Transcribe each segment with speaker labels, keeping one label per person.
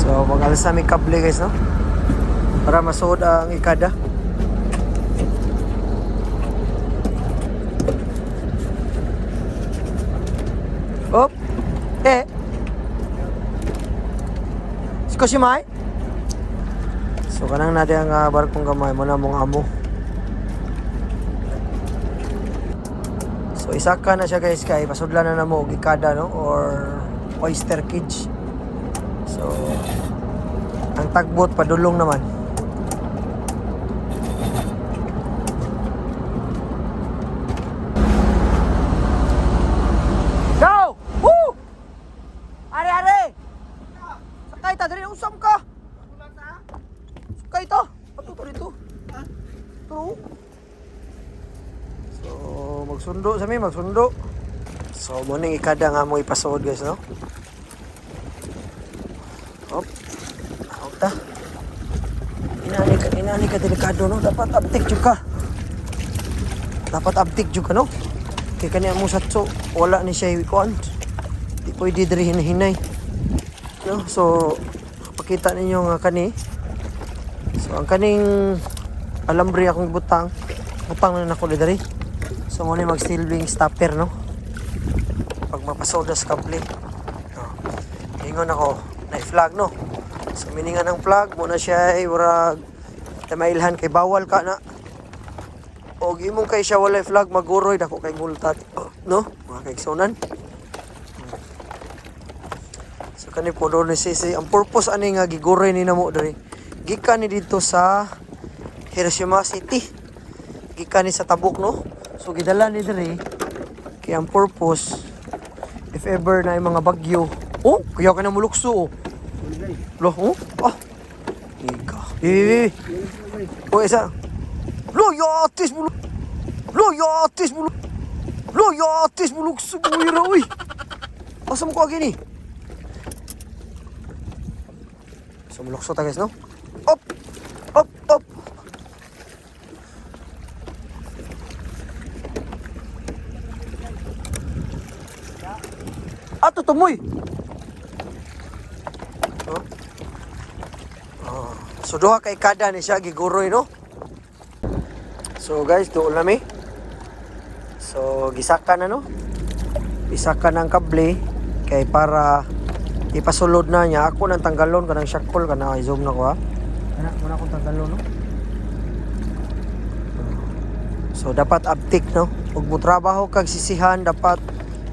Speaker 1: So mag-alas namin kable guys, no? Para masuod ang ikada. Op! Sikoshimai? So kanang natin ang barkong gamay mo na mong amo. So isaka na siya guys kay pasudlan na namo og ikada, no, or oyster cage. So ang tagbot padulong naman. Go! Woo! Are! Sakay ta diri usam ka. Sakay ta. Ato to dito. To. So magsundo sa mi, magsundo. So mo ning ikada nga mo ipasuod guys, no? Hop. Out ta. Inani ka delikado, no? Dapat uptik juga. Dapat uptik juga, no? Kaya kanya mo satso, wala ni siya ikuan. Di pwede diri hinay. No? So pakita ninyo nga kani. So ang kaning alambre akong butang na nako diri. So mo ni mag-silving stopper, no? Pag mapasod sa kable. No. Ingon ako, na-flag, no? So miningan ang flag mo na siya ay warag tamailhan kay bawal ka na. O imong kay siya walay flag maguroy dako kay multat, no? Mga kaigsunan. So kani po do ni sisi ang purpose ani nga giguroy ni namo diri. Gikan ni dito sa Hiroshima City. Gikan ni sa Tabuk, no? So gidala ni diri kay ang purpose if ever na mga bagyo. Oh, kaya ka na mulukso. Oh. Loh, oh? Ah. Ika. Oh, isa. Lo, yatis bulu. Lo, yatis buluk sebuira, uy. Asam ko gini. So mulukso ta guys, no? Op. Ato tumoy. So duha kay kada ni siya giguroy, no? So guys, doon nami. So gisaka na, no? Isaka ng kable kay para ipasulod na niya. Ako nang tanggalon kanang shackle kana i-zoom na ko, ha. Ana muna akong tanggalon, no? So dapat uptick, no? Ug mo trabaho kag sisihan dapat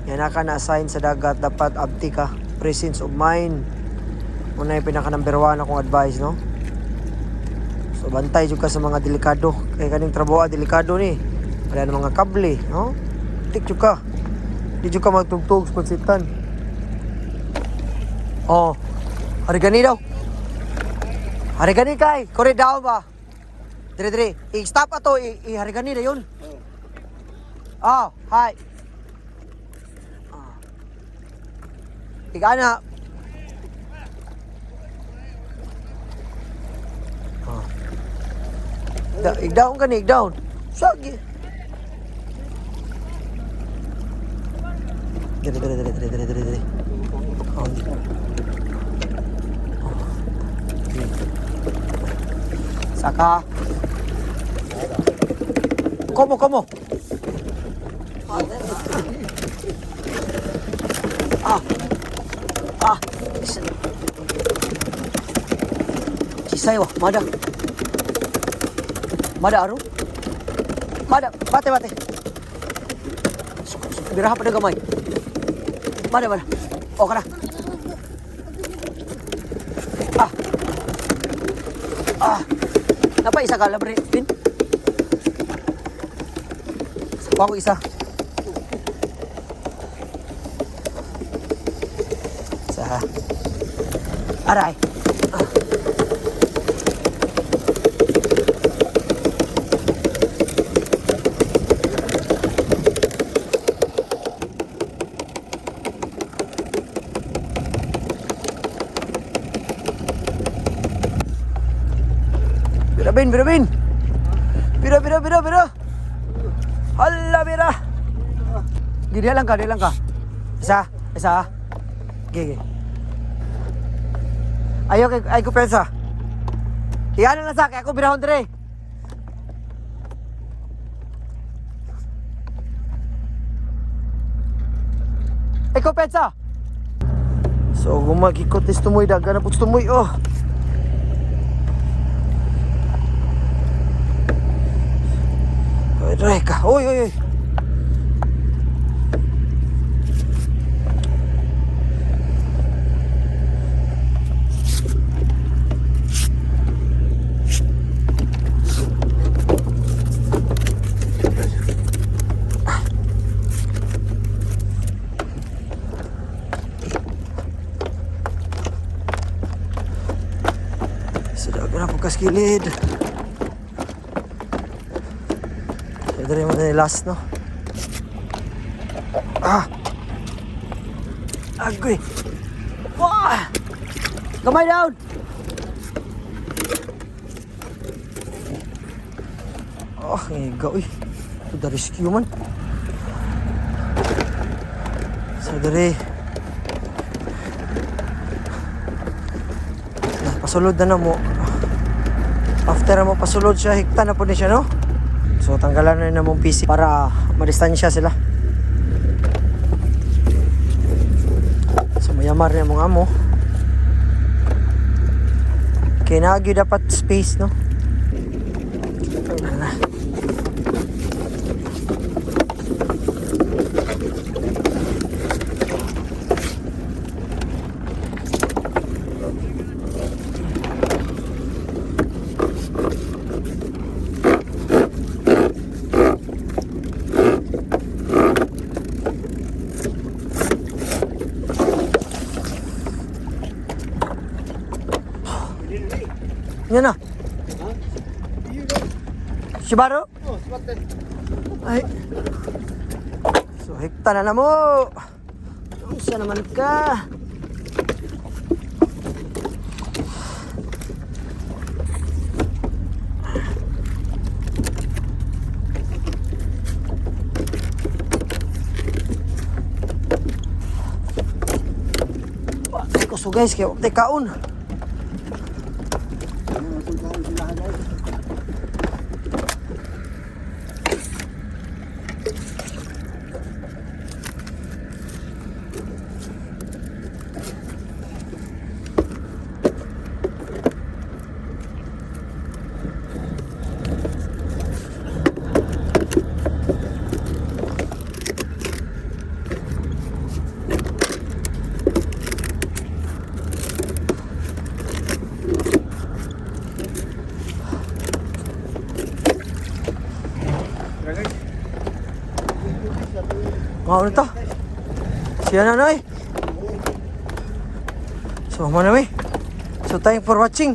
Speaker 1: yan ka na-assign sa dagat, dapat uptick ka. Presence of mind. Muna yung pinaka number 1 akong advice, no? So bantay jud ka sa mga delikado. Kay kaning trabaho delikado ni. Kaya ng mga kable, no? Tik jud ka. Di jud ka magtugtog sa pansitan. Oh. Harigani daw. Harigani kay, kore daw ba? Dire. I-stop ato, i-harigani na yun. Oh, hi. Tigana. Igdown ka ni, igdown. Sige. Dire. Oh. Saka. Como? Chisay wa, mada aro? Mada, bate. Biraha pa na gamay. Mada. O ka na. Napa isa ka labre, Pin? Sakuha ko isa. Isa. Aray. Birabin. Bira. Hala, bira. Gini lang ka. Isa. Gigi. Ayaw kay ay ko pensa. Iyan na lang sa kay ako birahon dire. Ikaw pensa. So gumagikot is tumoy dagan na pud tumoy oh. Oy Reka, oy oy oy. Sudah kena bukas kilid. Dari mana last no? Agoy. Wah! Kamay down. Oh, ngiga uy. Ito rescue man. So dari pasulod na mo. After mo pasulod siya, hikta na po niya no? So tanggalan na namong PC para madistansya sila. So mayamar na mga amo. Kaya naagi dapat space no? Yan na. Shibaro? Ay. So, hekta na mo. Saan naman ka? So guys, kaya update kaon. Mau na to. Siya na na eh. So, mana mi. So, thank for watching.